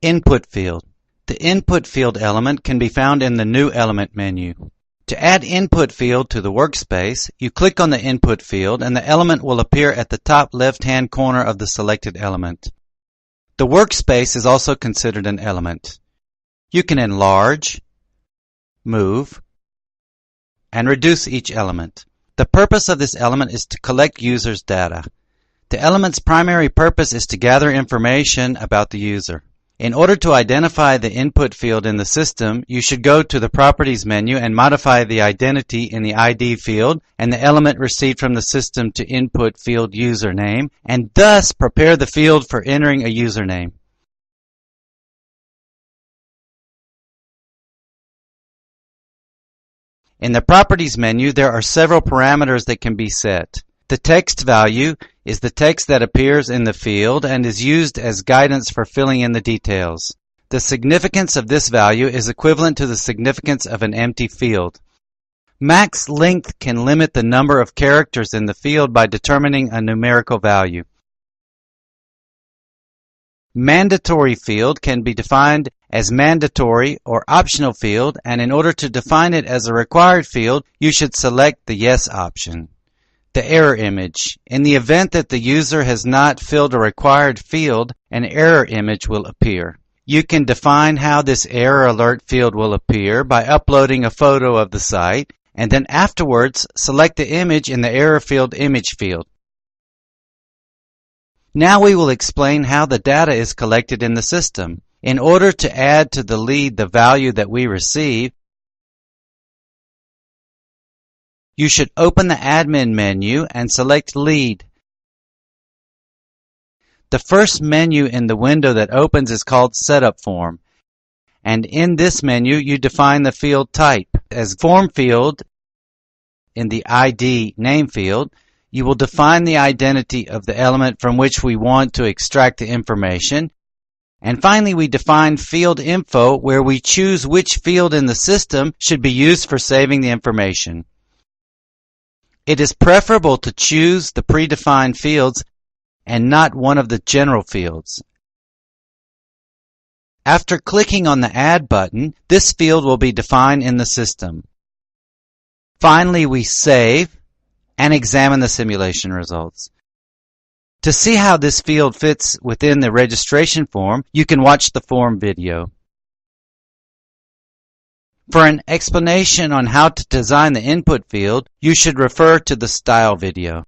Input field. The input field element can be found in the New Element menu. To add input field to the workspace, you click on the input field and the element will appear at the top left-hand corner of the selected element. The workspace is also considered an element. You can enlarge, move, and reduce each element. The purpose of this element is to collect users' data. The element's primary purpose is to gather information about the user. In order to identify the input field in the system, you should go to the Properties menu and modify the identity in the ID field and the element received from the system to input field username, and thus prepare the field for entering a username. In the Properties menu, there are several parameters that can be set. The text value is the text that appears in the field and is used as guidance for filling in the details. The significance of this value is equivalent to the significance of an empty field. Max length can limit the number of characters in the field by determining a numerical value. Mandatory field can be defined as mandatory or optional field, and in order to define it as a required field, you should select the Yes option. The error image. In the event that the user has not filled a required field, an error image will appear. You can define how this error alert field will appear by uploading a photo of the site, and then afterwards select the image in the error field image field. Now we will explain how the data is collected in the system. In order to add to the lead the value that we receive, you should open the Admin menu and select Lead. The first menu in the window that opens is called Setup Form, and in this menu you define the field type. As Form field in the ID name field, you will define the identity of the element from which we want to extract the information. And finally, we define Field Info, where we choose which field in the system should be used for saving the information. It is preferable to choose the predefined fields and not one of the general fields. After clicking on the Add button, this field will be defined in the system. Finally, we save and examine the simulation results. To see how this field fits within the registration form, you can watch the form video. For an explanation on how to design the input field, you should refer to the Style video.